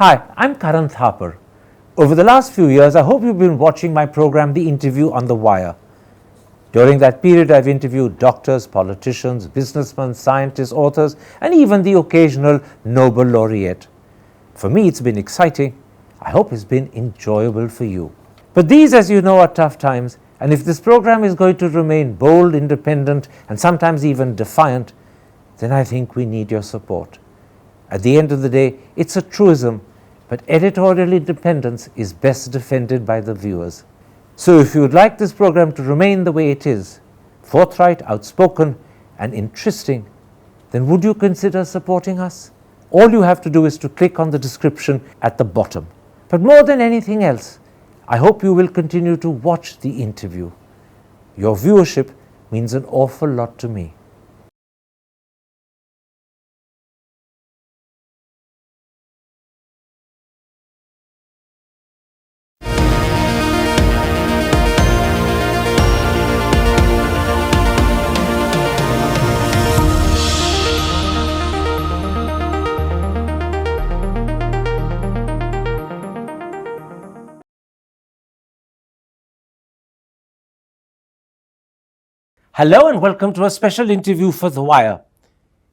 Hi, I'm Karan Thapar. Over the last few years, I hope you've been watching my program, The Interview on the Wire. During that period, I've interviewed doctors, politicians, businessmen, scientists, authors, and even the occasional Nobel laureate. For me, it's been exciting. I hope it's been enjoyable for you. But these, as you know, are tough times, and if this program is going to remain bold, independent, and sometimes even defiant, then I think we need your support. At the end of the day, it's a truism, but editorial independence is best defended by the viewers. So if you would like this program to remain the way it is, forthright, outspoken, and interesting, then would you consider supporting us? All you have to do is to click on the description at the bottom. But more than anything else, I hope you will continue to watch the interview. Your viewership means an awful lot to me. Hello and welcome to a special interview for The Wire.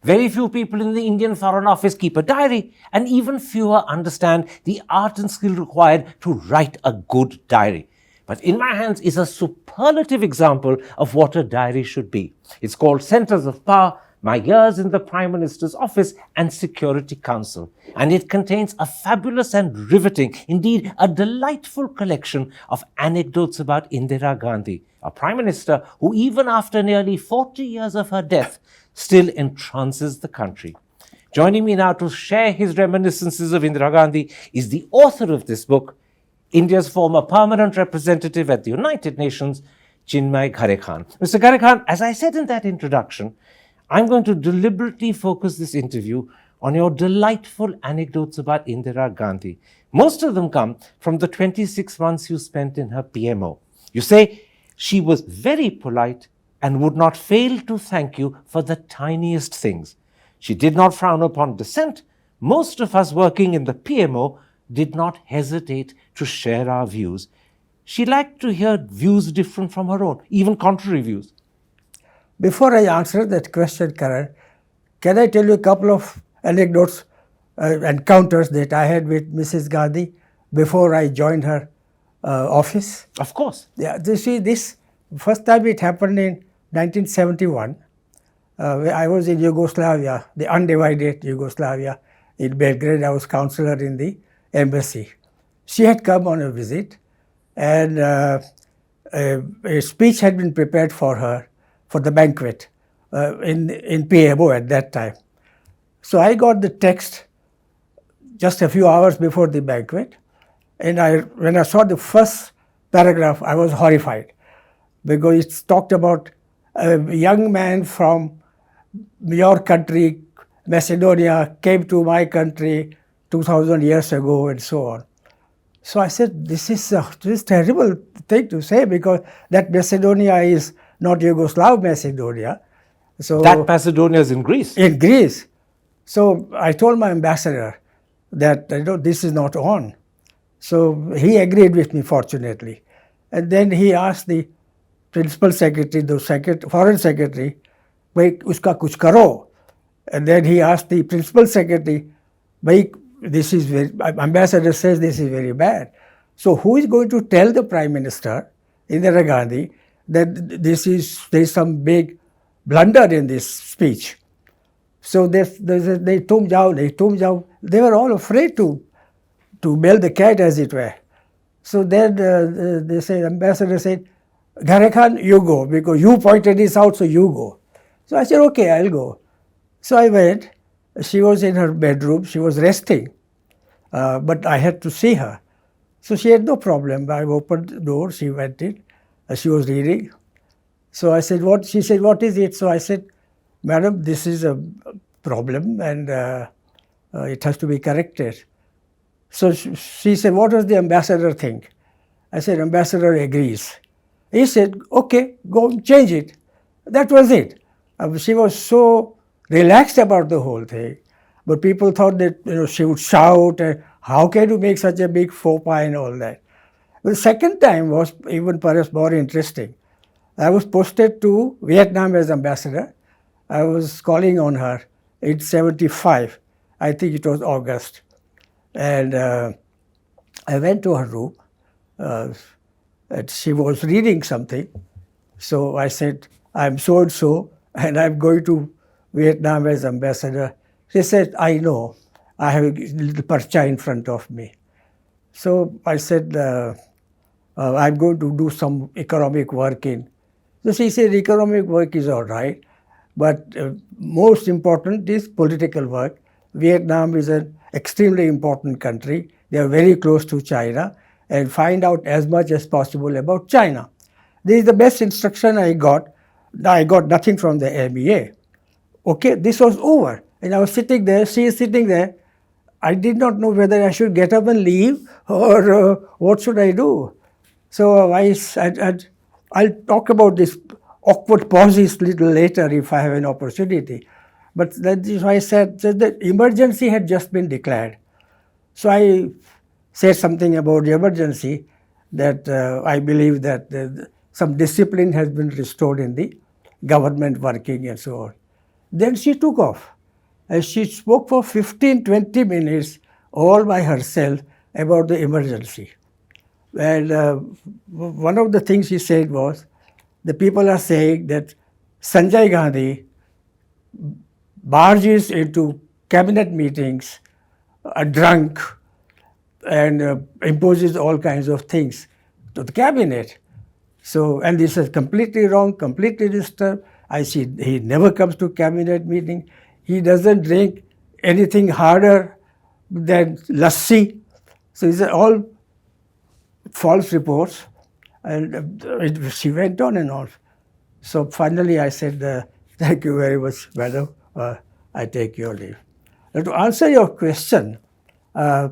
Very few people in the Indian Foreign Office keep a diary, and even fewer understand the art and skill required to write a good diary. But in my hands is a superlative example of what a diary should be. It's called Centres of Power, My Years in the Prime Minister's Office and Security Council. And it contains a fabulous and riveting, indeed a delightful collection of anecdotes about Indira Gandhi, a Prime Minister who, even after nearly 40 years of her death, still entrances the country. Joining me now to share his reminiscences of Indira Gandhi is the author of this book, India's former permanent representative at the United Nations, Chinmay Ghare Khan. Mr. Ghare Khan, as I said in that introduction, I'm going to deliberately focus this interview on your delightful anecdotes about Indira Gandhi. Most of them come from the 26 months you spent in her PMO. You say she was very polite and would not fail to thank you for the tiniest things. She did not frown upon dissent. Most of us working in the PMO did not hesitate to share our views. She liked to hear views different from her own, even contrary views. Before I answer that question, Karan, can I tell you a couple of anecdotes, encounters that I had with Mrs. Gandhi before I joined her office? Of course. Yeah, you see, this first time it happened in 1971. I was in Yugoslavia, the undivided Yugoslavia, in Belgrade. I was counselor in the embassy. She had come on a visit, and a speech had been prepared for her for the banquet in PMO at that time. So I got the text just a few hours before the banquet, and when I saw the first paragraph, I was horrified, because it talked about a young man from your country, Macedonia, came to my country 2,000 years ago, and so on. So I said, this is a terrible thing to say, because that Macedonia is not Yugoslav Macedonia. So that Macedonia is in Greece. In Greece. So I told my ambassador that this is not on. So he agreed with me, fortunately. And then he asked the principal secretary, the foreign secretary, "Bhai, uska kuch karo." And then he asked the principal secretary, "Bhai, this is ambassador says this is very bad. So who is going to tell the Prime Minister, Indira Gandhi, that there is some big blunder in this speech?" So they tum jao. They were all afraid to bail the cat, as it were. So then they said, ambassador said, "Ghare Khan, you go, because you pointed this out, so you go." So I said, "Okay, I'll go." So I went. She was in her bedroom. She was resting, but I had to see her. So she had no problem. I opened the door. She went in. She was reading. So I said, "What?" She said, "What is it?" So I said, "Madam, this is a problem, and it has to be corrected." So she said, "What does the ambassador think?" I said, "Ambassador agrees." He said, "Okay, go change it." That was it. She was so relaxed about the whole thing. But people thought that she would shout and how can you make such a big faux pas and all that? The second time was even perhaps more interesting. I was posted to Vietnam as ambassador. I was calling on her in 75. I think it was August. And I went to her room. And she was reading something. So I said, I'm so and so, and I'm going to Vietnam as ambassador. She said, I know. I have a little parcha in front of me. So I said, I'm going to do some economic work in. So she said, economic work is all right, but most important is political work. Vietnam is an extremely important country. They are very close to China, and find out as much as possible about China. This is the best instruction I got. I got nothing from the MEA. Okay, this was over. And I was sitting there, she is sitting there. I did not know whether I should get up and leave or what should I do. So I'll talk about this awkward pauses a little later if I have an opportunity. But that is why I said that the emergency had just been declared. So I said something about the emergency, that I believe that some discipline has been restored in the government working and so on. Then she took off. And she spoke for 15-20 minutes all by herself about the emergency. And one of the things she said was, the people are saying that Sanjay Gandhi barges into cabinet meetings, drunk, and imposes all kinds of things to the cabinet. So, and this is completely wrong, completely disturbed. I see he never comes to cabinet meeting. He doesn't drink anything harder than lassi. So these are all false reports. And she went on and on. So finally I said, thank you very much, madam. I take your leave. Now to answer your question, I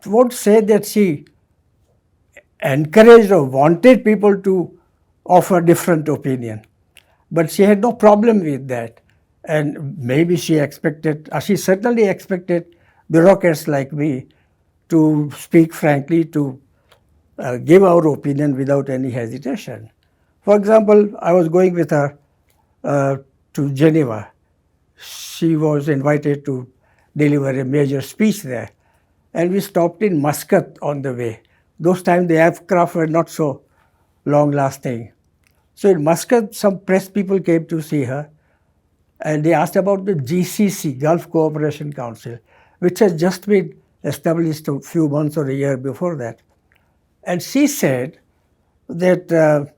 won't say that she encouraged or wanted people to offer different opinion. But she had no problem with that. And maybe she expected, she certainly expected bureaucrats like me to speak frankly, to give our opinion without any hesitation. For example, I was going with her to Geneva. She was invited to deliver a major speech there. And we stopped in Muscat on the way. Those times the aircraft were not so long-lasting. So in Muscat, some press people came to see her, and they asked about the GCC, Gulf Cooperation Council, which had just been established a few months or a year before that. And she said that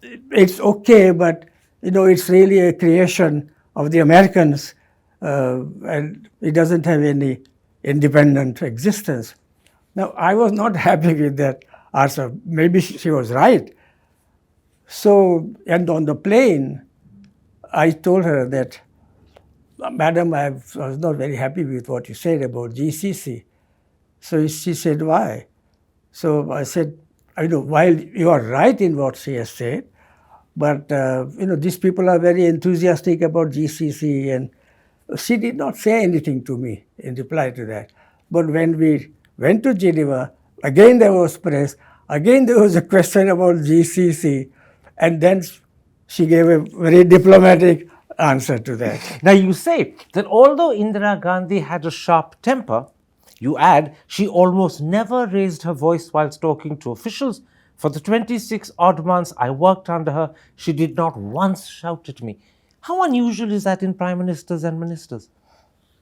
it's okay, but it's really a creation of the Americans, and it doesn't have any independent existence. Now, I was not happy with that answer. Maybe she was right. So, and on the plane, I told her that, madam, I was not very happy with what you said about GCC. So she said, why? So I said, while you are right in what she has said, but these people are very enthusiastic about GCC, and she did not say anything to me in reply to that. But when we went to Geneva, again there was press, again there was a question about GCC, and then she gave a very diplomatic answer to that. Now you say that although Indira Gandhi had a sharp temper, you add she almost never raised her voice whilst talking to officials. For the 26 odd months I worked under her, she did not once shout at me. How unusual is that in prime ministers and ministers?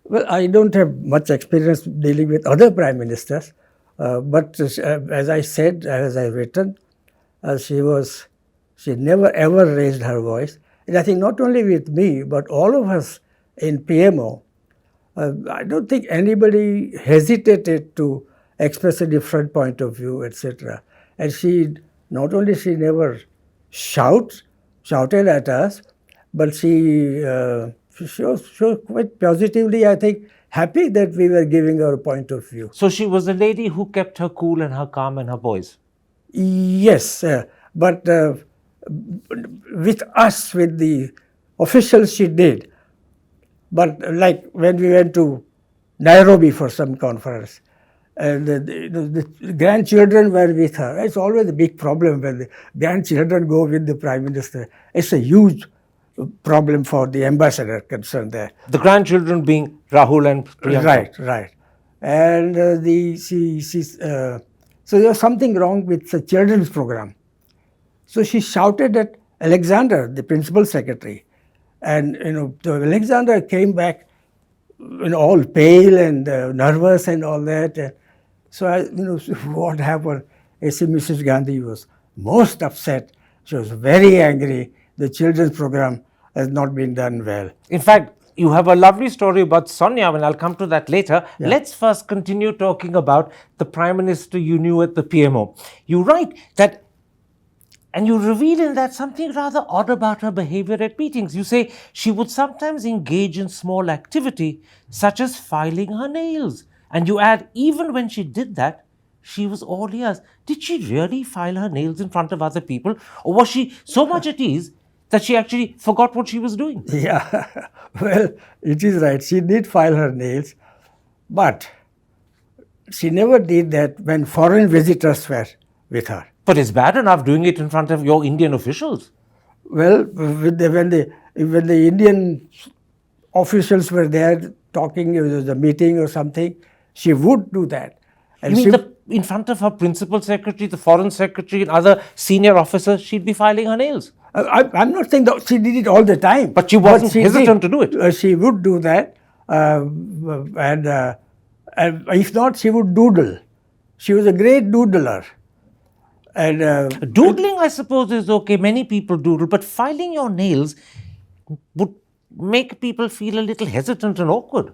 Well, I don't have much experience dealing with other prime ministers, but as I said, as I've written, she never ever raised her voice. And I think not only with me, but all of us in PMO, I don't think anybody hesitated to express a different point of view, etc. And she never shouted at us, but she was quite positively, I think, happy that we were giving our point of view. So she was a lady who kept her cool and her calm and her poise. Yes, but with us, with the officials, she did. But like when we went to Nairobi for some conference. And the grandchildren were with her. It's always a big problem when the grandchildren go with the Prime Minister. It's a huge problem for the ambassador concerned there. The grandchildren being Rahul and Priyanka. Right. And so there was something wrong with the children's program. So she shouted at Alexander, the principal secretary. And Alexander came back all pale and nervous and all that. So what happened? I see Mrs. Gandhi was most upset. She was very angry. The children's program has not been done well. In fact, you have a lovely story about Sonia, and I'll come to that later. Yeah. Let's first continue talking about the Prime Minister you knew at the PMO. You write that, and you reveal in that something rather odd about her behavior at meetings. You say she would sometimes engage in small activity, such as filing her nails. And you add, even when she did that, she was all ears. Did she really file her nails in front of other people? Or was she so much at ease that she actually forgot what she was doing? Yeah, well, it is right. She did file her nails, but she never did that when foreign visitors were with her. But it's bad enough doing it in front of your Indian officials. Well, when the Indian officials were there talking, it was a meeting or something, she would do that. And You mean in front of her principal secretary, the foreign secretary, and other senior officers, she'd be filing her nails? I'm not saying that she did it all the time. But she wasn't hesitant to do it. She would do that. And if not, she would doodle. She was a great doodler. And Doodling, I suppose, is okay. Many people doodle. But filing your nails would make people feel a little hesitant and awkward.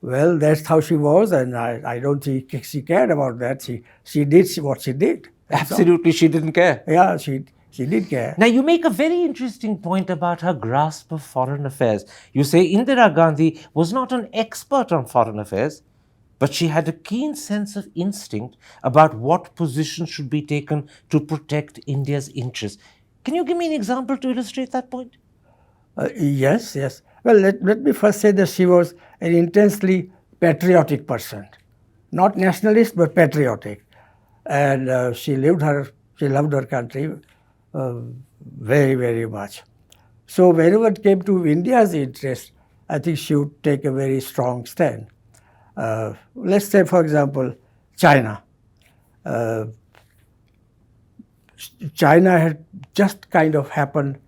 well, that's how she was, and I don't think she cared about that. She did what she did. That's all. Absolutely, she didn't care. Yeah, she did care. Now, you make a very interesting point about her grasp of foreign affairs. You say Indira Gandhi was not an expert on foreign affairs, but she had a keen sense of instinct about what position should be taken to protect India's interests. Can you give me an example to illustrate that point? Yes. Well, let me first say that she was an intensely patriotic person. Not nationalist, but patriotic. And she loved her country very, very much. So whenever it came to India's interest, I think she would take a very strong stand. Let's say, for example, China. China had just kind of happened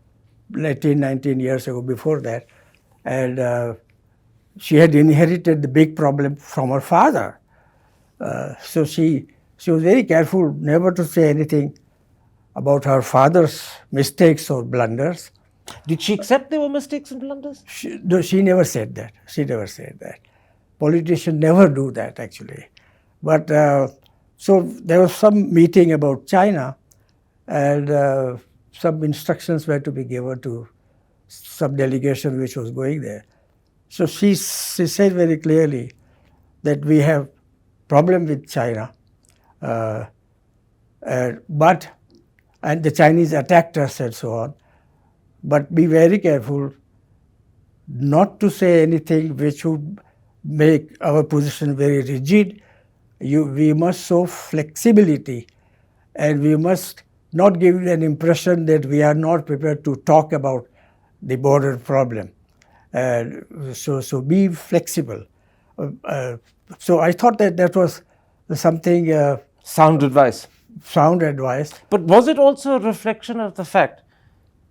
18, 19 years ago before that. And she had inherited the big problem from her father. So she was very careful never to say anything about her father's mistakes or blunders. Did she accept there were mistakes and blunders? She never said that. She never said that. Politicians never do that, actually. But so there was some meeting about China, and some instructions were to be given to some delegation which was going there. So she said very clearly that we have problem with China, and the Chinese attacked us and so on. But be very careful not to say anything which would make our position very rigid. We must show flexibility, and we must not give an impression that we are not prepared to talk about the border problem. So be flexible. So I thought that was something Sound advice. sound advice. But was it also a reflection of the fact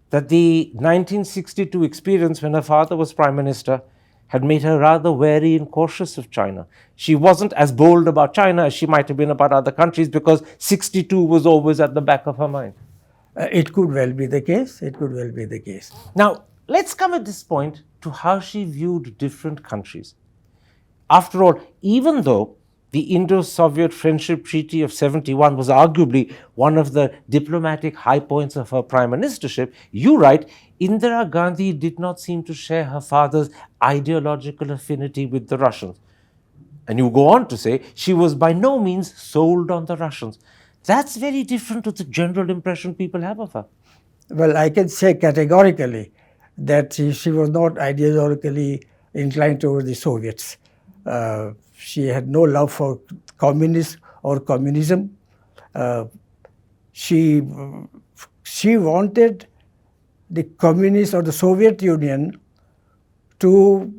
that the 1962 experience when her father was Prime Minister had made her rather wary and cautious of China? She wasn't as bold about China as she might have been about other countries because 62 was always at the back of her mind. It could well be the case. It could well be the case. Now, let's come at this point to how she viewed different countries. After all, even though the Indo-Soviet Friendship Treaty of 71 was arguably one of the diplomatic high points of her prime ministership, you write, Indira Gandhi did not seem to share her father's ideological affinity with the Russians. And you go on to say she was by no means sold on the Russians. That's very different to the general impression people have of her. Well, I can say categorically that she was not ideologically inclined towards the Soviets. She had no love for communists or communism. Uh, she wanted the communists or the Soviet Union to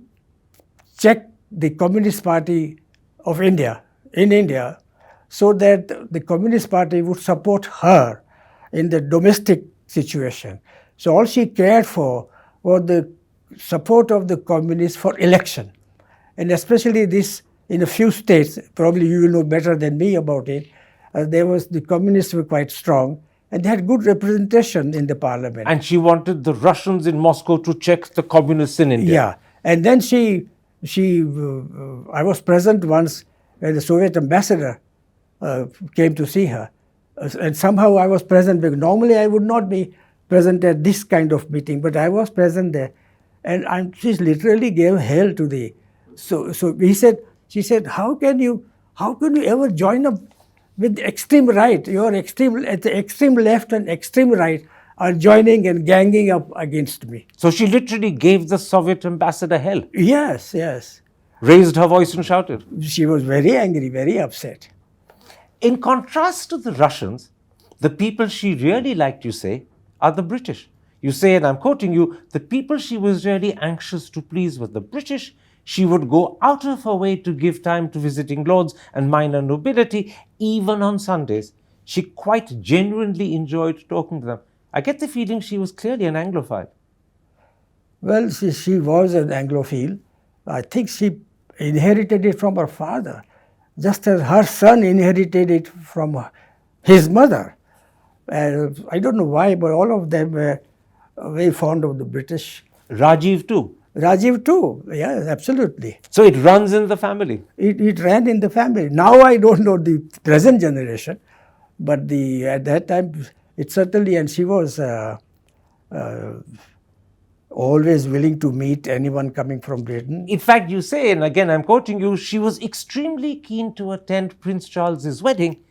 check the Communist Party of India, in India, so that the Communist Party would support her in the domestic situation. So all she cared for was the support of the communists for election. And especially this in a few states, probably you will know better than me about it, the communists were quite strong and they had good representation in the parliament. And she wanted the Russians in Moscow to check the communists in India. Yeah, and then I was present once when the Soviet ambassador came to see her. And somehow I was present because normally I would not be present at this kind of meeting, but I was present there. And she literally gave hell to the. So she said, how can you ever join up with the extreme right? You are at the extreme left and extreme right are joining and ganging up against me. So she literally gave the Soviet ambassador hell. Yes, yes. Raised her voice and shouted. She was very angry, very upset. In contrast to the Russians, the people she really liked, you say, are the British. You say, and I'm quoting you, the people she was really anxious to please were the British. She would go out of her way to give time to visiting lords and minor nobility, even on Sundays. She quite genuinely enjoyed talking to them. I get the feeling she was clearly an Anglophile. Well, she was an Anglophile. I think she inherited it from her father, just as her son inherited it from his mother. I don't know why, but all of them were very fond of the British. Rajiv too. Rajiv too, yes, absolutely. So it runs in the family. It ran in the family. Now I don't know the present generation, but at that time it certainly, and she was always willing to meet anyone coming from Britain. In fact, you say, and again I'm quoting you, she was extremely keen to attend Prince Charles's wedding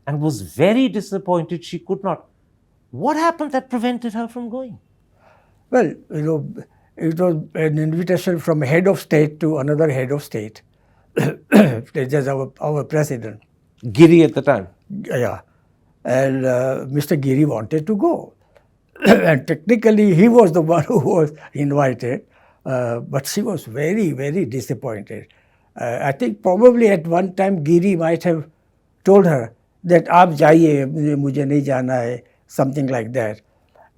and was very disappointed she could not. What happened that prevented her from going? Well, it was an invitation from a head of state to another head of state, just our president. Giri at the time. Yeah. And Mr. Giri wanted to go. And technically, he was the one who was invited, but she was very, very disappointed. I think probably at one time Giri might have told her that "Aap jaiye, mujhe nahi jana hai," something like that.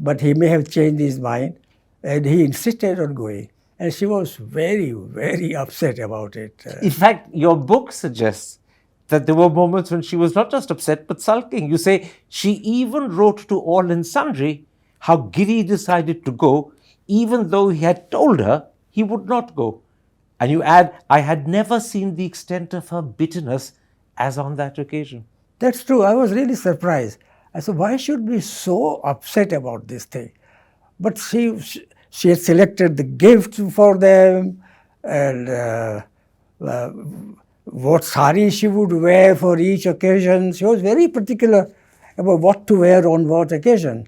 But he may have changed his mind, and he insisted on going. And she was very, very upset about it. In fact, your book suggests that there were moments when she was not just upset but sulking. You say she even wrote to all and sundry how Giri decided to go, even though he had told her he would not go. And you add, I had never seen the extent of her bitterness as on that occasion. That's true. I was really surprised. I said, why should we be so upset about this thing? But she had selected the gift for them and what sari she would wear for each occasion. She was very particular about what to wear on what occasion.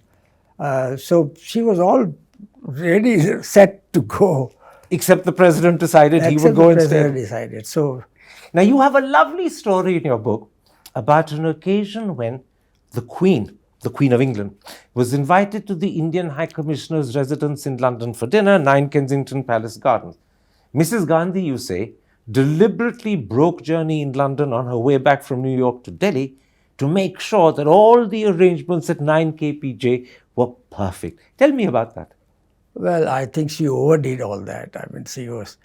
So she was all ready, set to go. Except the president decided he would go instead. Decided. So now you have a lovely story in your book about an occasion when the Queen of England, was invited to the Indian High Commissioner's residence in London for dinner, 9 Kensington Palace Gardens. Mrs. Gandhi, you say, deliberately broke journey in London on her way back from New York to Delhi to make sure that all the arrangements at 9 KPJ were perfect. Tell me about that. Well, I think she overdid all that. I mean, she was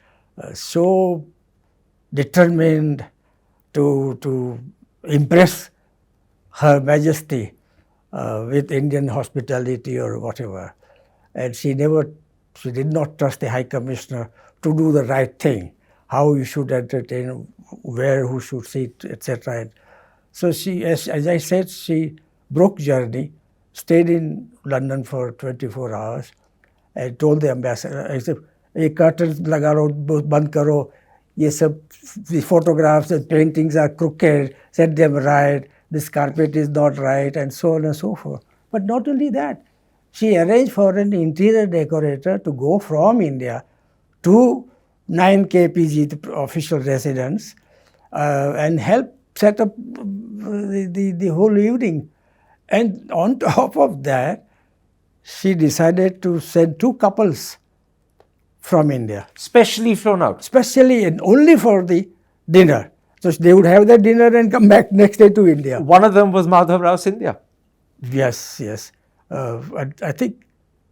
so determined to impress Her Majesty with Indian hospitality or whatever. And she did not trust the High Commissioner to do the right thing, how you should entertain, where who should sit, etc. And so she, as I said, she broke journey, stayed in London for 24 hours, and told the ambassador, I said, "Ye curtains lagaro, band karo, ye sab, the photographs and paintings are crooked, set them right, this carpet is not right," and so on and so forth. But not only that, she arranged for an interior decorator to go from India to 9 kpg, the official residence, and helped set up the whole evening. And on top of that, she decided to send 2 couples from India, Specially flown out. specially and only for the dinner. So they would have their dinner and come back next day to India. One of them was Madhav Rao Scindia. Yes, yes. I think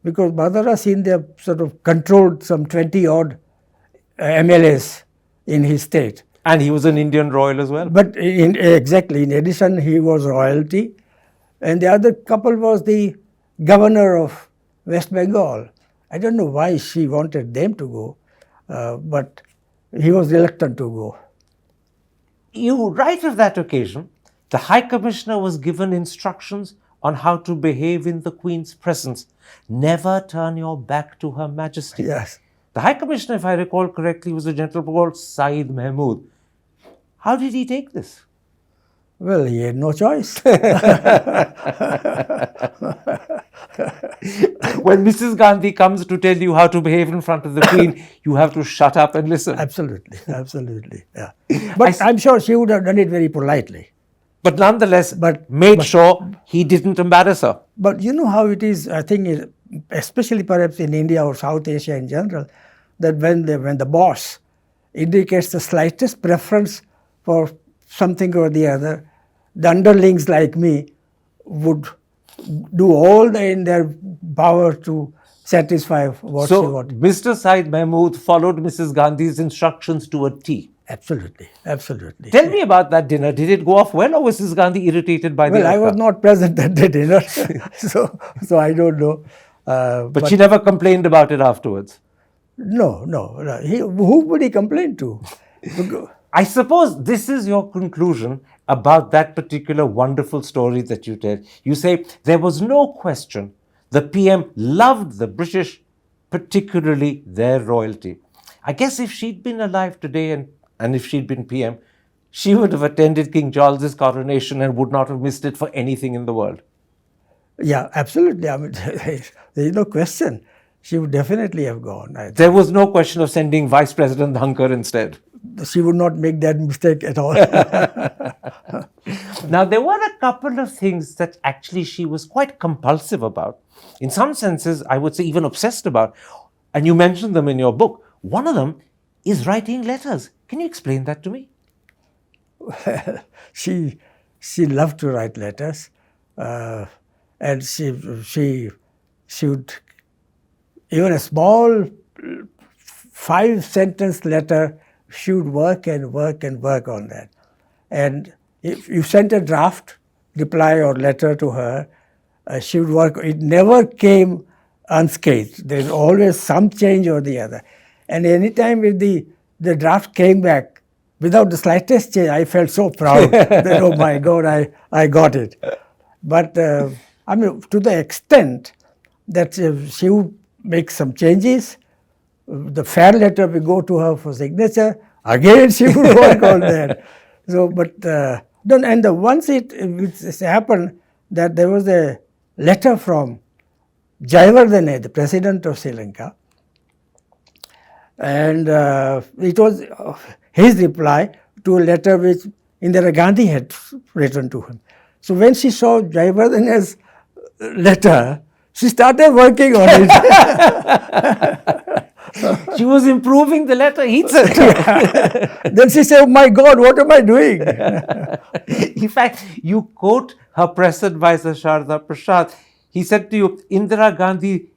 because Madhara Sindhya sort of controlled some 20 odd MLAs in his state. And he was an Indian royal as well. But exactly, in addition, he was royalty. And the other couple was the governor of West Bengal. I don't know why she wanted them to go, but he was reluctant to go. You write of that occasion, the High Commissioner was given instructions on how to behave in the Queen's presence. Never turn your back to Her Majesty. Yes. The High Commissioner, if I recall correctly, was a gentleman called Saeed Mahmood. How did he take this? Well, he had no choice. When Mrs. Gandhi comes to tell you how to behave in front of the Queen, you have to shut up and listen. Absolutely, absolutely. Yeah. But I'm sure she would have done it very politely. But nonetheless, But- made sure he didn't embarrass her. But you know how it is, I think, especially perhaps in India or South Asia in general, that when the boss indicates the slightest preference for something or the other, the underlings like me would do all in their power to satisfy what she So, wanted. Mr. Saeed Mahmood followed Mrs. Gandhi's instructions to a T. Absolutely, absolutely. Tell me about that dinner. Did it go off well, or was Mrs. Gandhi irritated by the Well, I was affair? not present at the dinner, so I don't know. But she never complained about it afterwards. No. Who would he complain to? I suppose this is your conclusion about that particular wonderful story that you tell. You say there was no question the PM loved the British, particularly their royalty. I guess if she'd been alive today and if she'd been PM, she would have attended King Charles's coronation and would not have missed it for anything in the world. Yeah, absolutely. I mean, there is no question. She would definitely have gone. I think. There was no question of sending Vice President Dhankar instead. She would not make that mistake at all. Now, there were a couple of things that actually she was quite compulsive about. In some senses, I would say even obsessed about. And you mentioned them in your book. One of them is writing letters. Can you explain that to me? She loved to write letters, and she would, even a small 5-sentence letter, she would work on that. And if you sent a draft reply or letter to her, she would work. It never came unscathed. There's always some change or the other. And anytime if the draft came back without the slightest change, I felt so proud that, oh my God, I got it. But I mean, to the extent that she would make some changes, the fair letter will go to her for signature, again she would work on that. So, but once it happened that there was a letter from Jayawardene, the president of Sri Lanka, and it was his reply to a letter which Indira Gandhi had written to him. So when she saw Jayawardene's letter, she started working on it. She was improving the letter he'd sent her. Then she said, oh my God, what am I doing? In fact, you quote her press advisor, Sharda Prasad. He said to you, Indira Gandhi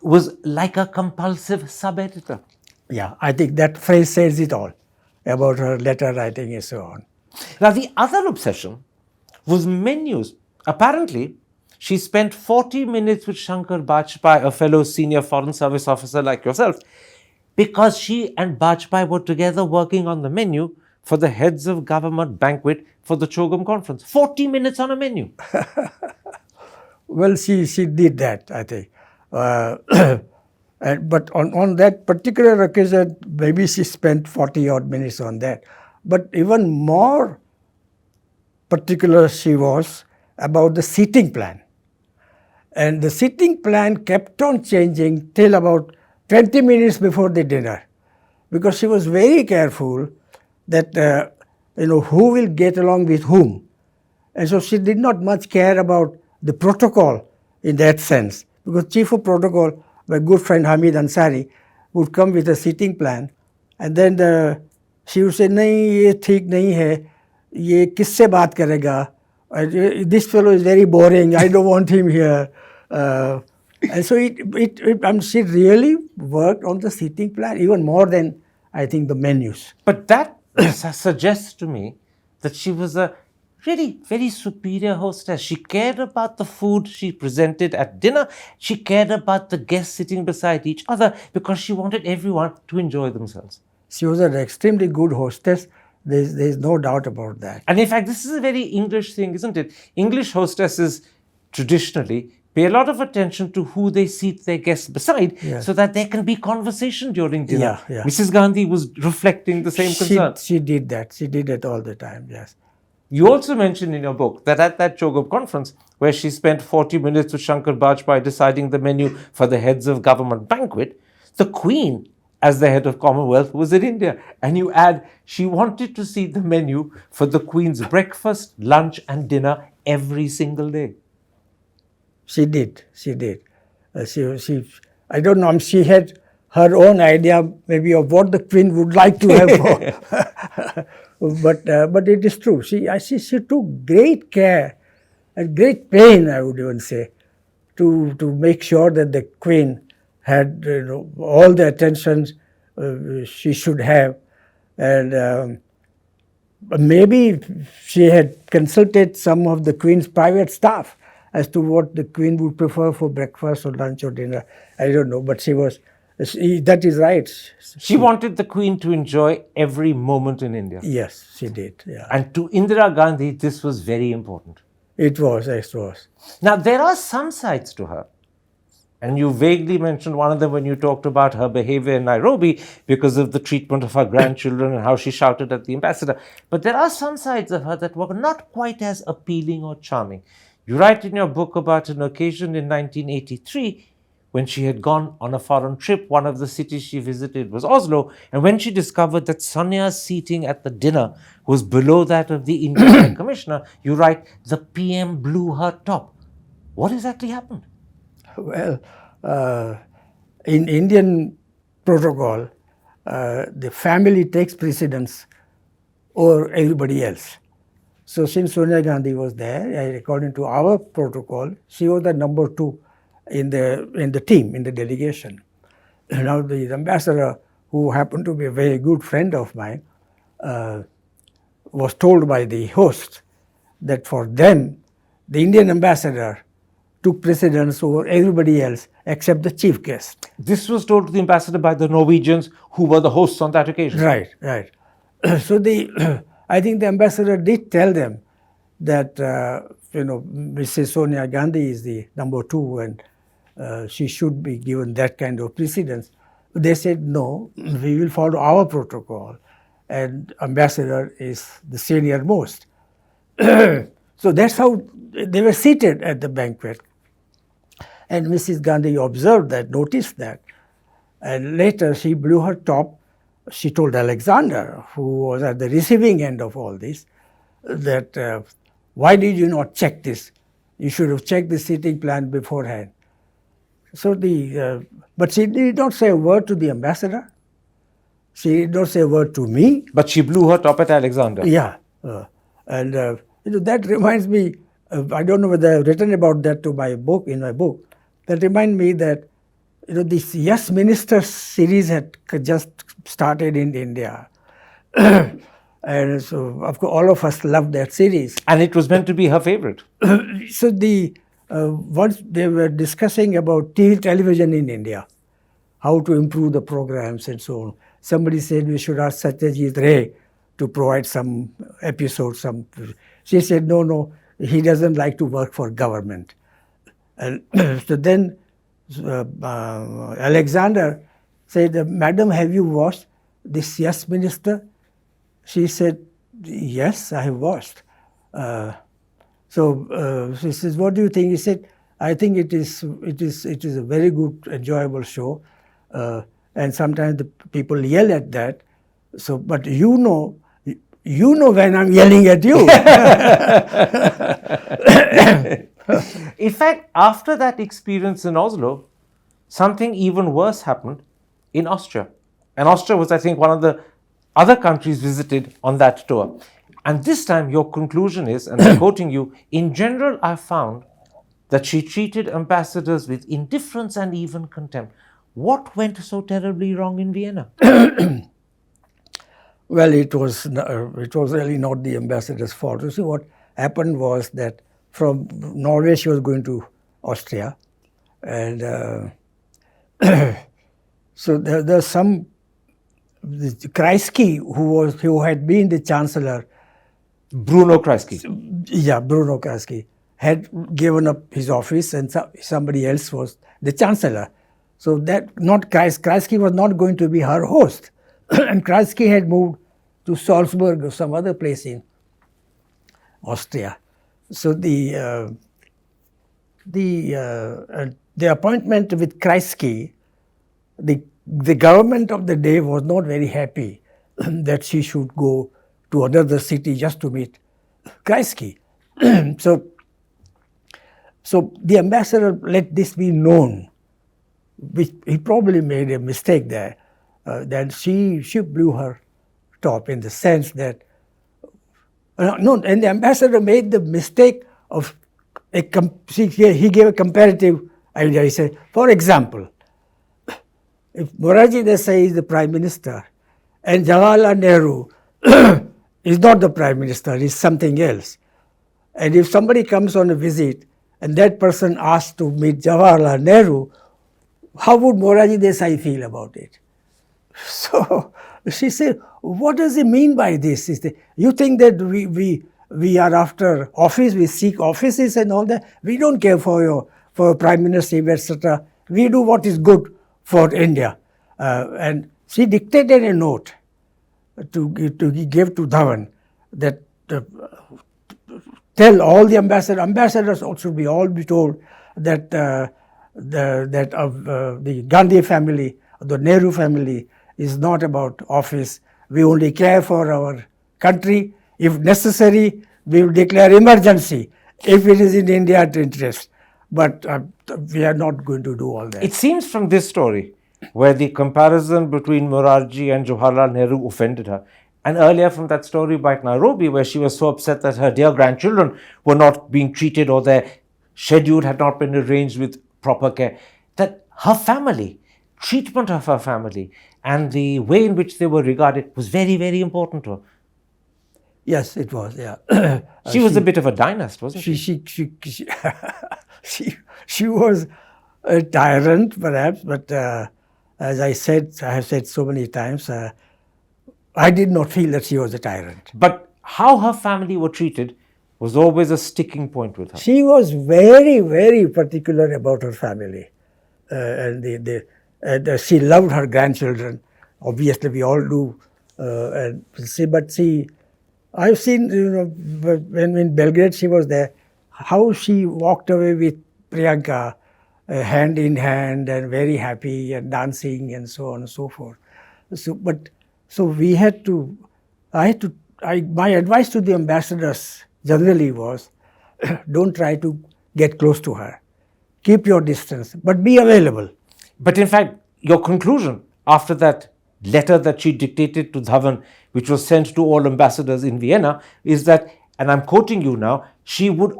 was like a compulsive sub-editor. Yeah, I think that phrase says it all about her letter writing and so on. Now, the other obsession was menus. Apparently, she spent 40 minutes with Shankar Bajpai, a fellow senior foreign service officer like yourself, because she and Bajpai were together working on the menu for the heads of government banquet for the Chogam conference. 40 minutes on a menu. Well, she did that, I think. But on that particular occasion, maybe she spent 40-odd minutes on that. But even more particular she was about the seating plan. And the seating plan kept on changing till about 20 minutes before the dinner. because she was very careful that, who will get along with whom. And so she did not much care about the protocol in that sense, because chief of protocol, my good friend Hamid Ansari, would come with a seating plan, and then she would say, "नहीं ये ठीक नहीं है, ये किससे बात करेगा? This fellow is very boring. I don't want him here." And so she really worked on the seating plan even more than I think the menus. But that suggests to me that she was a really very superior hostess. She cared about the food she presented at dinner. She cared about the guests sitting beside each other because she wanted everyone to enjoy themselves. She was an extremely good hostess. There's no doubt about that. And in fact, this is a very English thing, isn't it? English hostesses traditionally pay a lot of attention to who they seat their guests beside, Yes. so that there can be conversation during dinner. Yeah. Mrs. Gandhi was reflecting the same concern. She did that. She did it all the time, yes. You also mentioned in your book that at that Chogab conference, where she spent 40 minutes with Shankar Bajpai deciding the menu for the heads of government banquet, the Queen, as the head of Commonwealth, was in India. And you add, she wanted to see the menu for the Queen's breakfast, lunch and dinner every single day. She did. I don't know, she had her own idea maybe of what the Queen would like to have. But it is true. She took great care and great pain, I would even say, to make sure that the Queen had all the attention she should have. And maybe she had consulted some of the Queen's private staff as to what the Queen would prefer for breakfast or lunch or dinner. I don't know, but that is right. She wanted the Queen to enjoy every moment in India. Yes, she did. Yeah. And to Indira Gandhi, this was very important. It was. Now, there are some sides to her. And you vaguely mentioned one of them when you talked about her behavior in Nairobi because of the treatment of her grandchildren and how she shouted at the ambassador. But there are some sides of her that were not quite as appealing or charming. You write in your book about an occasion in 1983 when she had gone on a foreign trip. One of the cities she visited was Oslo, and when she discovered that Sonia's seating at the dinner was below that of the Indian High Commissioner, you write, the PM blew her top. What exactly happened? Well, in Indian protocol, the family takes precedence over everybody else. So since Sonia Gandhi was there, according to our protocol, she was the number 2 in the team, in the delegation. Now the ambassador, who happened to be a very good friend of mine, was told by the host that for them, the Indian ambassador took precedence over everybody else except the chief guest. This was told to the ambassador by the Norwegians, who were the hosts on that occasion. Right. So I think the ambassador did tell them that Mrs. Sonia Gandhi is the number 2 and she should be given that kind of precedence. They said, no, we will follow our protocol, and ambassador is the senior most. So that's how they were seated at the banquet. And Mrs. Gandhi observed that, noticed that. And later she blew her top. She told Alexander, who was at the receiving end of all this, that why did you not check this? You should have checked the seating plan beforehand. So but she did not say a word to the ambassador. She did not say a word to me. But she blew her top at Alexander. Yeah. And that reminds me, I don't know whether I've written about that in my book. That reminds me that this Yes Minister series had just started in India. And so, of course, all of us loved that series. And it was meant to be her favorite. So once they were discussing about television in India, how to improve the programs and so on. Somebody said we should ask Satyajit Ray to provide some episodes. She said, no, he doesn't like to work for government. And so then Alexander said, Madam, have you watched this Yes Minister? She said, yes, I have watched. So she says, what do you think? He said, I think it is a very good, enjoyable show. and sometimes the people yell at that. So, but you know when I'm yelling at you. In fact, after that experience in Oslo, something even worse happened in Austria. And Austria was, I think, one of the other countries visited on that tour. And this time, your conclusion is, and I'm quoting you, in general, I found that she treated ambassadors with indifference and even contempt. What went so terribly wrong in Vienna? Well, it was really not the ambassador's fault. You see, what happened was that from Norway she was going to Austria, and so there's some Kreisky who had been the chancellor. Bruno Kreisky. Yeah, Bruno Kreisky had given up his office, and somebody else was the chancellor. So that Kreisky was not going to be her host, and Kreisky had moved to Salzburg or some other place in Austria. So the appointment with Kreisky, the government of the day was not very happy that she should go to another city just to meet Kreisky. So the ambassador let this be known, which he probably made a mistake there. That she blew her top in the sense that and the ambassador made the mistake of he gave a comparative idea. He said, for example, if Morarji Desai is the Prime Minister and Jawaharlal Nehru is not the Prime Minister, is something else, and if somebody comes on a visit and that person asks to meet Jawaharlal Nehru, how would Morarji Desai feel about it? So she said, what does he mean by this? You think that we are after office, we seek offices and all that? We don't care for Prime Minister, etc. We do what is good for India. And she dictated a note to give to Dhawan that tell all the ambassadors should be all be told that the Gandhi family, the Nehru family, is not about office. We only care for our country. If necessary, we will declare emergency if it is in India's interest. But we are not going to do all that. It seems from this story, where the comparison between Morarji and Jawaharlal Nehru offended her, and earlier from that story by Nairobi, where she was so upset that her dear grandchildren were not being treated or their schedule had not been arranged with proper care, that her family, treatment of her family, and the way in which they were regarded was very, very important to her. Yes, it was, yeah. She was a bit of a dynast, wasn't she? She was a tyrant, perhaps, but as I have said so many times, I did not feel that she was a tyrant. But how her family were treated was always a sticking point with her. She was very, very particular about her family. And she loved her grandchildren. Obviously, we all do. I've seen, when in Belgrade she was there, how she walked away with Priyanka, hand in hand, and very happy and dancing and so on and so forth. My advice to the ambassadors generally was, don't try to get close to her. Keep your distance, but be available. But in fact, your conclusion after that letter that she dictated to Dhawan, which was sent to all ambassadors in Vienna, is that, and I'm quoting you now, she would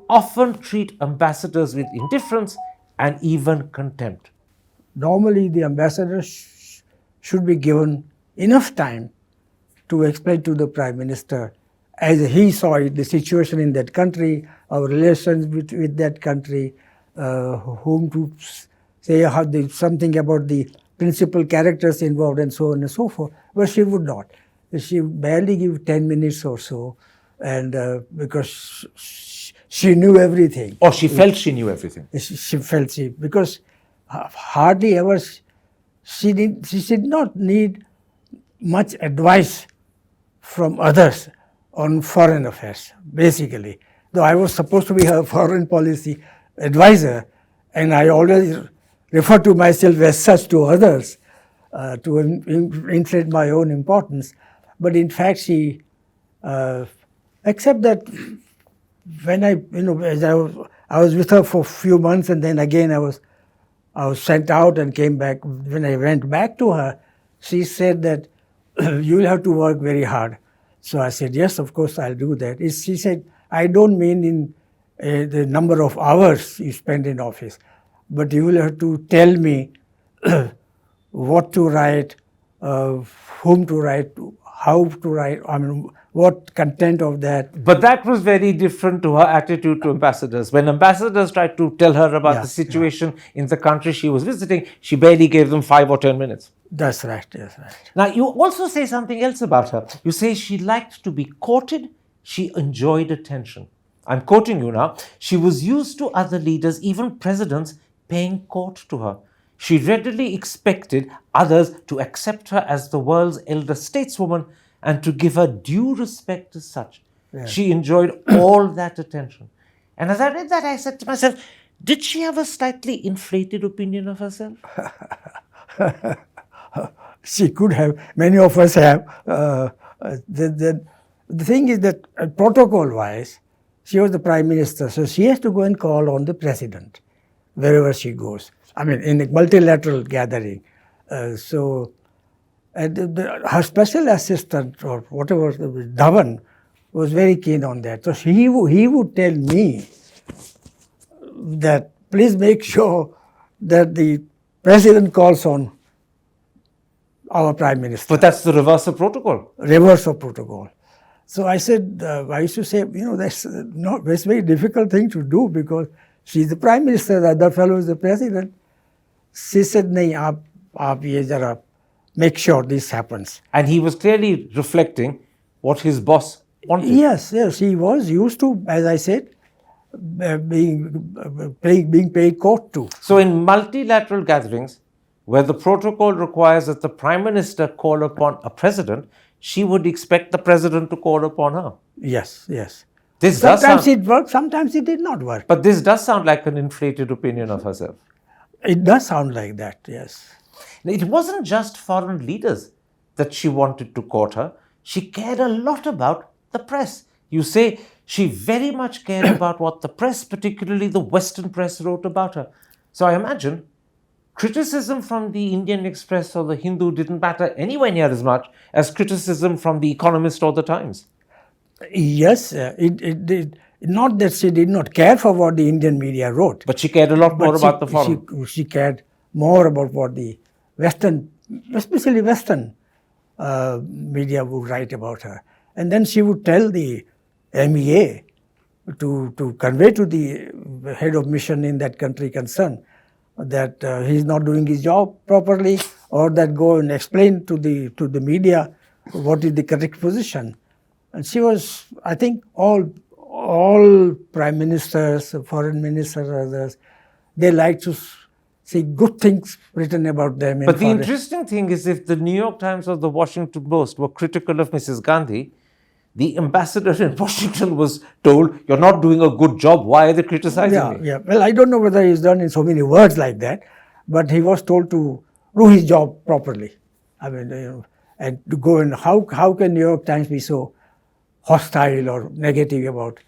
often treat ambassadors with indifference and even contempt. Normally, the ambassadors should be given enough time to explain to the Prime Minister, as he saw it, the situation in that country, our relations with that country, whom to say something about the principal characters involved and so on and so forth. But she would not. She would barely give 10 minutes or so, and because she knew everything. Or she felt she knew everything. She felt because hardly ever she did not need much advice from others on foreign affairs, basically. Though I was supposed to be her foreign policy advisor, and I always refer to myself as such to others, to inflate my own importance. But in fact, she, except that when as I was with her for a few months, and then again I was sent out and came back. When I went back to her, she said that you will have to work very hard. So I said, yes, of course I'll do that. She said, I don't mean in the number of hours you spend in office, but you will have to tell me what to write, whom to write, how to write, what content of that. But that was very different to her attitude to ambassadors. When ambassadors tried to tell her about the situation in the country she was visiting, she barely gave them 5 or 10 minutes. That's right, that's right. Now, you also say something else about her. You say she liked to be courted, she enjoyed attention. I'm quoting you now. She was used to other leaders, even presidents, paying court to her. She readily expected others to accept her as the world's elder stateswoman and to give her due respect as such. Yes. She enjoyed all that attention. And as I read that, I said to myself, did she have a slightly inflated opinion of herself? She could have. Many of us have. The thing is that protocol-wise, she was the Prime Minister, so she has to go and call on the President wherever she goes. In a multilateral gathering. Her special assistant or whatever, Dhawan, was very keen on that. So he would tell me that please make sure that the President calls on our Prime Minister. But that's the reverse of protocol. Reverse of protocol. So I said, I used to say, that's a very difficult thing to do because she's the Prime Minister, the other fellow is the President. She said, nahi, aap ye jara make sure this happens. And he was clearly reflecting what his boss wanted. Yes, he was used to, as I said, being paid court to. So in multilateral gatherings, where the protocol requires that the Prime Minister call upon a president, she would expect the president to call upon her. Yes. Sometimes it worked, sometimes it did not work. But this does sound like an inflated opinion of herself. It does sound like that, yes. It wasn't just foreign leaders that she wanted to court her. She cared a lot about the press. You say she very much cared about what the press, particularly the Western press, wrote about her. So I imagine criticism from the Indian Express or the Hindu didn't matter anywhere near as much as criticism from the Economist or the Times. Yes, it did. Not that she did not care for what the Indian media wrote. But she cared a lot more about the foreign. She cared more about what the Western, especially Western media would write about her. And then she would tell the MEA to convey to the head of mission in that country concerned that he's not doing his job properly, or that go and explain to the media what is the correct position. And she was, I think, all prime ministers, foreign ministers, others, they like to see good things written about them. But the interesting thing is, if the New York Times or the Washington Post were critical of Mrs. Gandhi, the ambassador in Washington was told, you're not doing a good job, why are they criticizing me? Yeah. Well, I don't know whether he's done in so many words like that, but he was told to do his job properly. And to go and how can New York Times be so hostile or negative about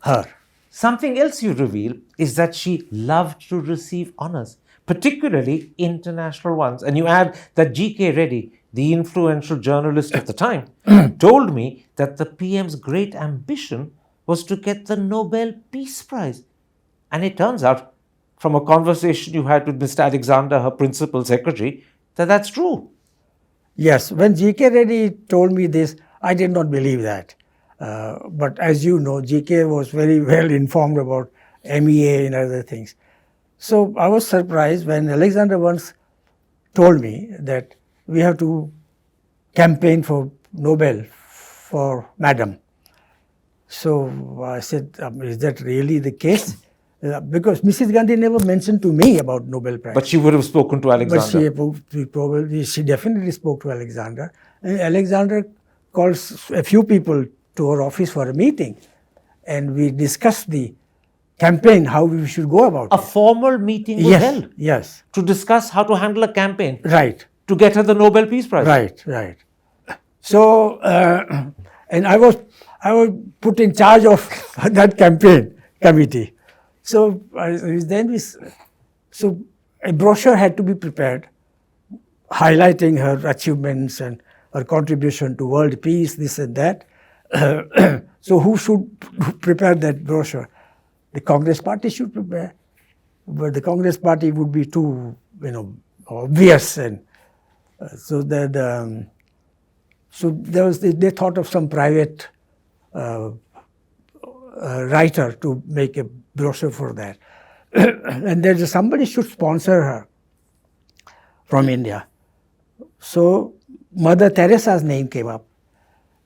her? Something else you reveal is that she loved to receive honors, particularly international ones. And you add that G.K. Reddy, the influential journalist at the time, told me that the PM's great ambition was to get the Nobel Peace Prize. And it turns out, from a conversation you had with Mr. Alexander, her principal secretary, that that's true. Yes, when G.K. Reddy told me this, I did not believe that. But as you know, G.K. was very well informed about MEA and other things. So I was surprised when Alexander once told me that we have to campaign for Nobel for Madam. So I said, is that really the case? Because Mrs. Gandhi never mentioned to me about Nobel Prize. But she would have spoken to Alexander. But she definitely spoke to Alexander. And Alexander calls a few people to her office for a meeting. And we discussed the campaign, how we should go about A it. formal meeting was Yes, held yes, to discuss how to handle a campaign right, to get her the Nobel Peace Prize. right. So, and I was put in charge of that campaign committee. So so a brochure had to be prepared, highlighting her achievements and her contribution to world peace, this and that. So who should prepare that brochure? The Congress Party should prepare, but the Congress Party would be too, obvious, and so that so they thought of some private writer to make a brochure for that, and there's somebody should sponsor her from India. So Mother Teresa's name came up.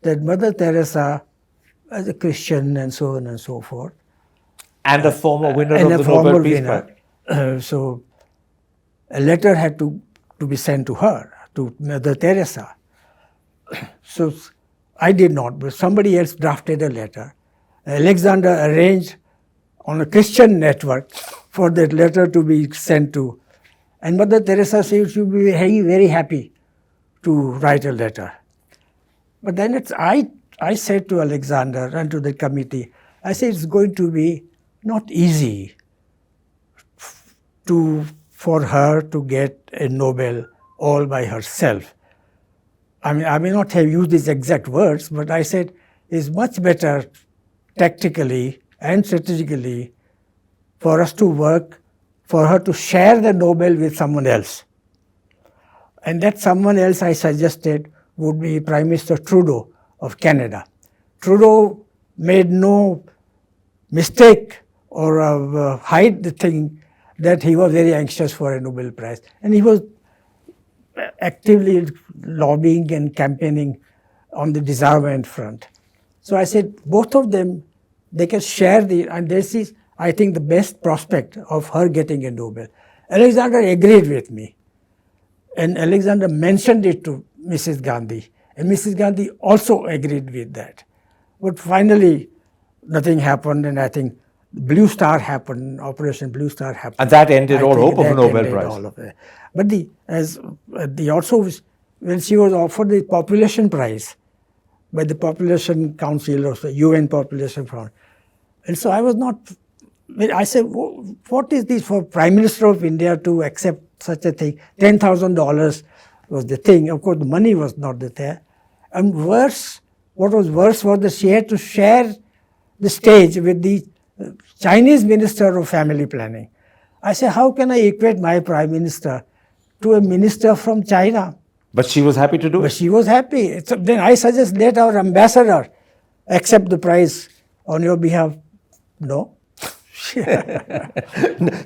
That Mother Teresa, as a Christian and so on and so forth, And a former winner and of a the Nobel former Peace winner. Prize. So a letter had to be sent to her, to Mother Teresa. So I did not, but somebody else drafted a letter. Alexander arranged on a Christian network for that letter to be sent to. And Mother Teresa said she would be very, very happy to write a letter. But then I said to Alexander and to the committee, I said it's going to be not easy for her to get a Nobel all by herself. I mean, I may not have used these exact words, but I said it's much better tactically and strategically for us to work, for her to share the Nobel with someone else. And that someone else I suggested would be Prime Minister Trudeau of Canada. Trudeau made no mistake or hide the thing that he was very anxious for a Nobel Prize. And he was actively lobbying and campaigning on the disarmament front. So I said, both of them, they can share and this is, I think, the best prospect of her getting a Nobel. Alexander agreed with me. And Alexander mentioned it to Mrs. Gandhi. And Mrs. Gandhi also agreed with that. But finally, nothing happened, and I think Blue Star happened, Operation Blue Star happened. And that ended all hope of a Nobel Prize. But also, when she was offered the Population Prize by the Population Council or the UN Population Fund, and so I was not, I said, what is this for Prime Minister of India to accept such a thing? $10,000 was the thing. Of course, the money was not there. And worse, what was worse was that she had to share the stage with the Chinese Minister of Family Planning. I said, how can I equate my Prime Minister to a minister from China? But she was happy to do But it. she was happy. So then I suggest let our ambassador accept the prize on your behalf. No.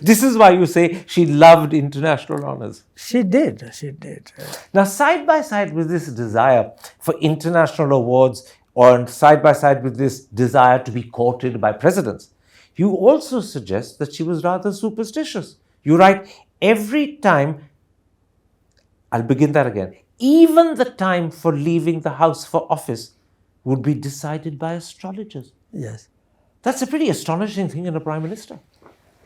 This is why you say she loved international honors. She did. Now, side by side with this desire for international awards, or side by side with this desire to be courted by presidents, you also suggest that she was rather superstitious. You write, every time, I'll begin that again, even the time for leaving the house for office would be decided by astrologers. Yes. That's a pretty astonishing thing in a prime minister.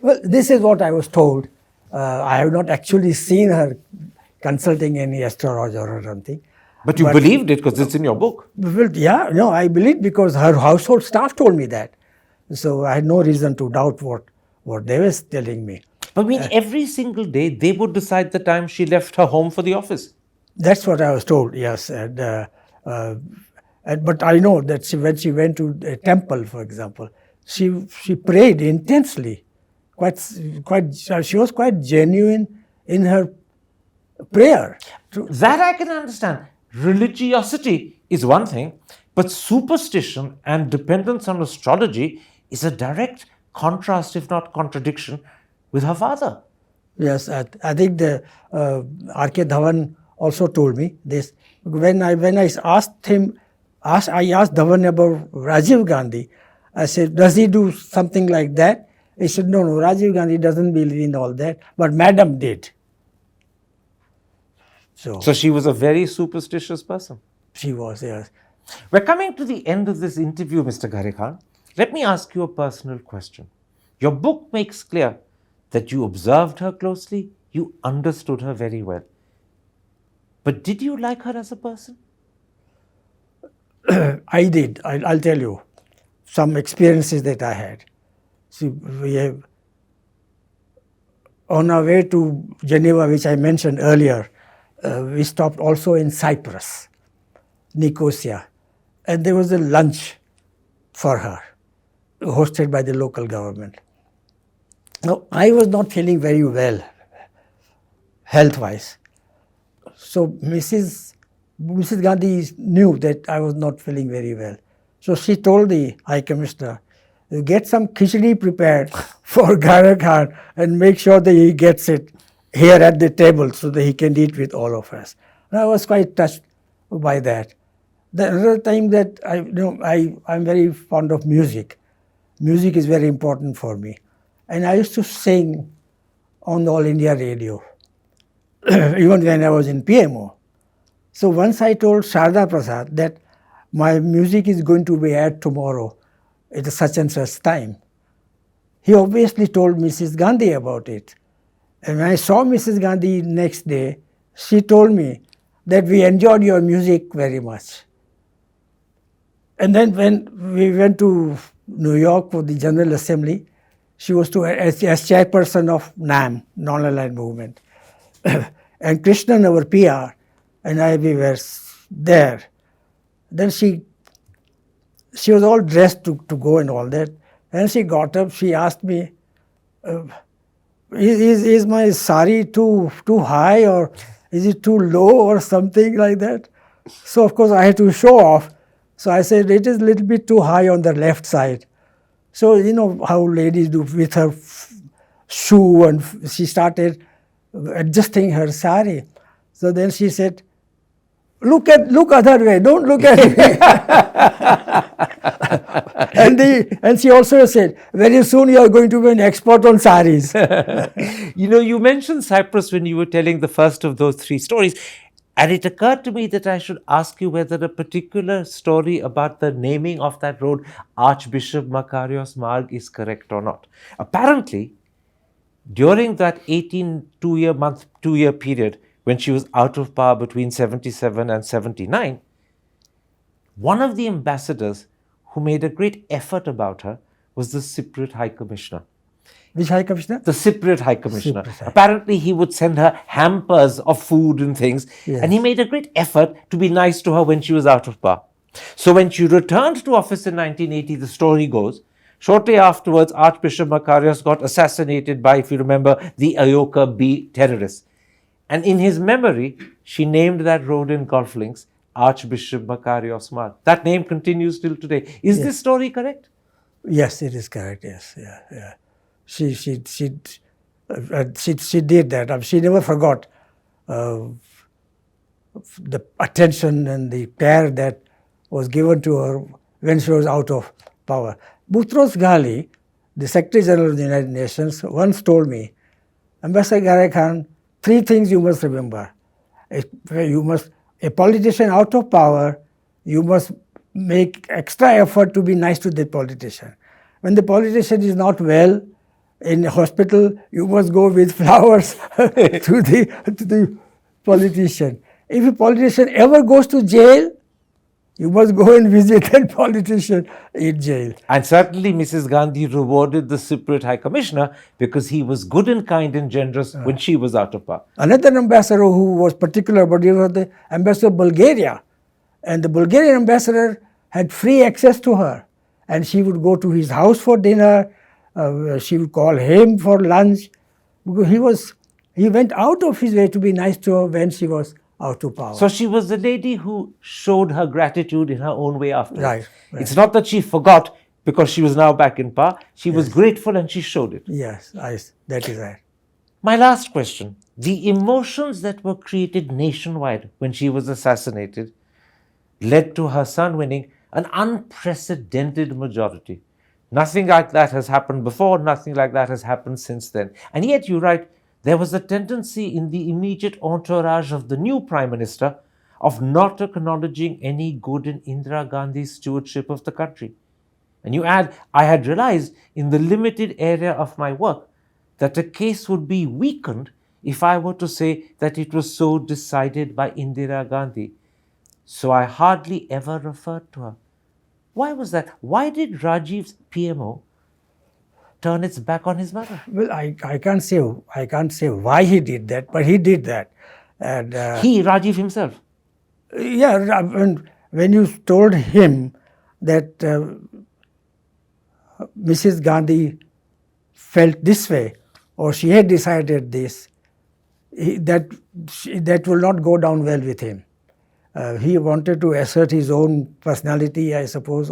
Well, this is what I was told. I have not actually seen her consulting any astrologer or something. But you believed it because it's in your book. Well, yeah, no, I believe because her household staff told me that. So I had no reason to doubt what they were telling me. But I mean, every single day they would decide the time she left her home for the office. That's what I was told, yes. But I know that when she went to a temple, for example, she prayed intensely. She was quite genuine in her prayer. That I can understand. Religiosity is one thing, but superstition and dependence on astrology is a direct contrast, if not contradiction, with her father. Yes, I think the R.K. Dhawan also told me this. When I asked Dhawan about Rajiv Gandhi, I said, does he do something like that? He said, no, Rajiv Gandhi doesn't believe in all that, but Madam did. So she was a very superstitious person. She was, yes. We're coming to the end of this interview, Mr. Ghare Khan. Let me ask you a personal question. Your book makes clear that you observed her closely, you understood her very well. But did you like her as a person? I did. I'll tell you some experiences that I had. See, we have, on our way to Geneva, which I mentioned earlier, we stopped also in Cyprus, Nicosia, and there was a lunch for her, hosted by the local government. Now, I was not feeling very well, health-wise. So Mrs. Gandhi knew that I was not feeling very well. So she told the High Commissioner, get some khichdi prepared for Gara Khan and make sure that he gets it here at the table so that he can eat with all of us. And I was quite touched by that. The other time that I'm very fond of music. Music is very important for me. And I used to sing on the All India radio, even when I was in PMO. So once I told Sharda Prasad that my music is going to be aired tomorrow at such and such time, he obviously told Mrs. Gandhi about it. And when I saw Mrs. Gandhi next day, she told me that we enjoyed your music very much. And then when we went to New York for the General Assembly, she was as chairperson of NAM, Non-Aligned Movement. And Krishnan, our PR, and I, we were there. Then she was all dressed to go and all that. And she got up, she asked me, is my sari too high, or is it too low, or something like that? So of course I had to show off. So I said, it is a little bit too high on the left side. So you know how ladies do with her shoe, and she started adjusting her sari. So then she said, look other way, don't look at me. and she also said, very soon you are going to be an expert on saris. You mentioned Cyprus when you were telling the first of those three stories. And it occurred to me that I should ask you whether a particular story about the naming of that road, Archbishop Makarios Marg, is correct or not. Apparently, during that 2-year period when she was out of power between 77 and 79, one of the ambassadors who made a great effort about her was the Cypriot High Commissioner. Which High Commissioner? The Cypriot High Commissioner. Apparently, he would send her hampers of food and things, yes. And he made a great effort to be nice to her when she was out of power. So when she returned to office in 1980, the story goes, shortly afterwards, Archbishop Makarios got assassinated by, if you remember, the Ayoka B terrorists. And in his memory, she named that road in Golf Links Archbishop Makarios Marg. That name continues till today. Is this story correct? Yes, it is correct. Yes, yeah. She did that. She never forgot the attention and the care that was given to her when she was out of power. Boutros Ghali, the Secretary General of the United Nations, once told me, Ambassador Gara Khan, 3 things you must remember. A politician out of power, you must make extra effort to be nice to the politician. When the politician is not well, in hospital, you must go with flowers to the politician. If a politician ever goes to jail, you must go and visit that politician in jail. And certainly Mrs. Gandhi rewarded the Cypriot High Commissioner because he was good and kind and generous when she was out of power. Another ambassador who was particular about it was the ambassador of Bulgaria. And the Bulgarian ambassador had free access to her. And she would go to his house for dinner. She would call him for lunch, because he went out of his way to be nice to her when she was out of power. So she was the lady who showed her gratitude in her own way afterwards. Right. It's not that she forgot because she was now back in power. She was grateful and she showed it. Yes, that is right. My last question. The emotions that were created nationwide when she was assassinated led to her son winning an unprecedented majority. Nothing like that has happened before, nothing like that has happened since then. And yet, you write, there was a tendency in the immediate entourage of the new Prime Minister of not acknowledging any good in Indira Gandhi's stewardship of the country. And you add, I had realized in the limited area of my work that a case would be weakened if I were to say that it was so decided by Indira Gandhi. So I hardly ever referred to her. Why was that? Why did Rajiv's PMO turn its back on his mother? Well, I can't say why he did that, but he did that. And Rajiv himself. yeah, when you told him that Mrs. Gandhi felt this way, or she had decided this, that will not go down well with him. He wanted to assert his own personality, I suppose.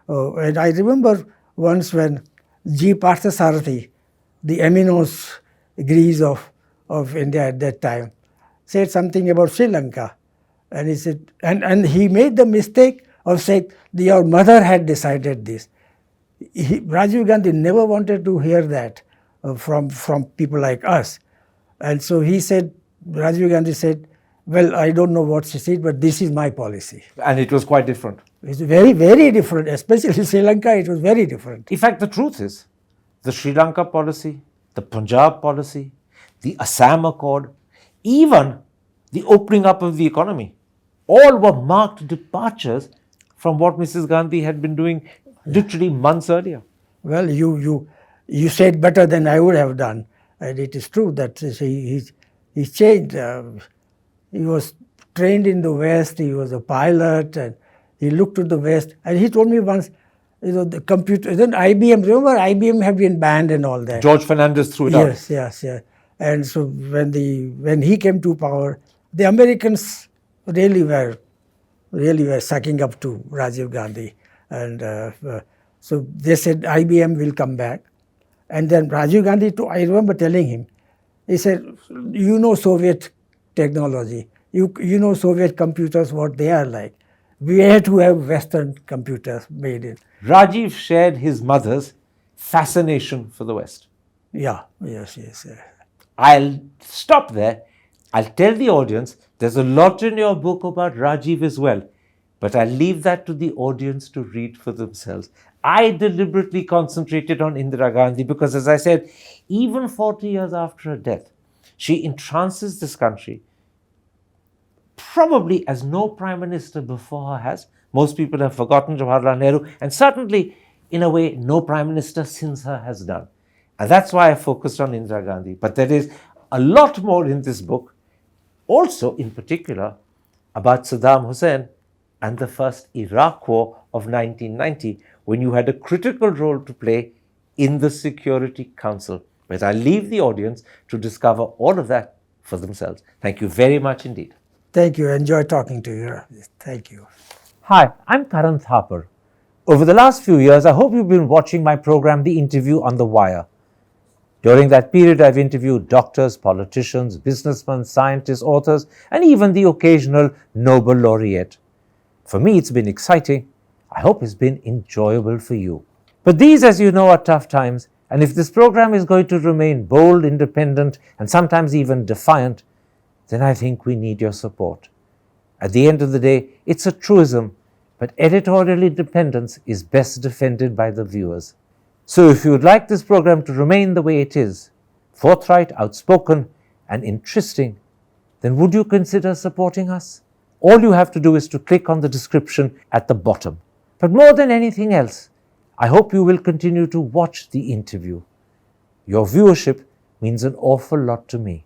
And I remember once when G. Parthasarathi, the Aminos Greece of India at that time, said something about Sri Lanka. And he said, and he made the mistake of saying, your mother had decided this. Rajiv Gandhi never wanted to hear that from people like us. And so he said, Rajiv Gandhi said, well, I don't know what she said, but this is my policy. And it was quite different. It's very, very different, especially Sri Lanka, it was very different. In fact, the truth is, the Sri Lanka policy, the Punjab policy, the Assam Accord, even the opening up of the economy, all were marked departures from what Mrs. Gandhi had been doing literally months earlier. Well, you said better than I would have done. And it is true that he changed. He was trained in the West, he was a pilot, and he looked to the West. And he told me once, the computer, then IBM, remember IBM had been banned and all that. George Fernandez threw it out. Yes. And so when he came to power, the Americans really were sucking up to Rajiv Gandhi. And so they said IBM will come back. And then Rajiv Gandhi, I remember telling him, he said, you know Soviet technology, you know Soviet computers, what they are like. We had to have Western computers made in. Rajiv shared his mother's fascination for the West. Yeah, yes. I'll stop there. I'll tell the audience there's a lot in your book about Rajiv as well, but I'll leave that to the audience to read for themselves. I deliberately concentrated on Indira Gandhi because, as I said, even 40 years after her death, she entrances this country probably as no prime minister before her has. Most people have forgotten Jawaharlal Nehru, and certainly, in a way, no prime minister since her has done. And that's why I focused on Indira Gandhi. But there is a lot more in this book, also in particular about Saddam Hussein and the first Iraq War of 1990, when you had a critical role to play in the Security Council. But I leave the audience to discover all of that for themselves. Thank you very much indeed. Thank you. Enjoy talking to you. Thank you. Hi, I'm Karan Thapar. Over the last few years, I hope you've been watching my program, The Interview on the Wire. During that period, I've interviewed doctors, politicians, businessmen, scientists, authors, and even the occasional Nobel laureate. For me, it's been exciting. I hope it's been enjoyable for you. But these, as you know, are tough times, and if this program is going to remain bold, independent, and sometimes even defiant, then I think we need your support. At the end of the day, it's a truism, but editorial independence is best defended by the viewers. So if you would like this program to remain the way it is, forthright, outspoken, and interesting, then would you consider supporting us? All you have to do is to click on the description at the bottom. But more than anything else, I hope you will continue to watch The Interview. Your viewership means an awful lot to me.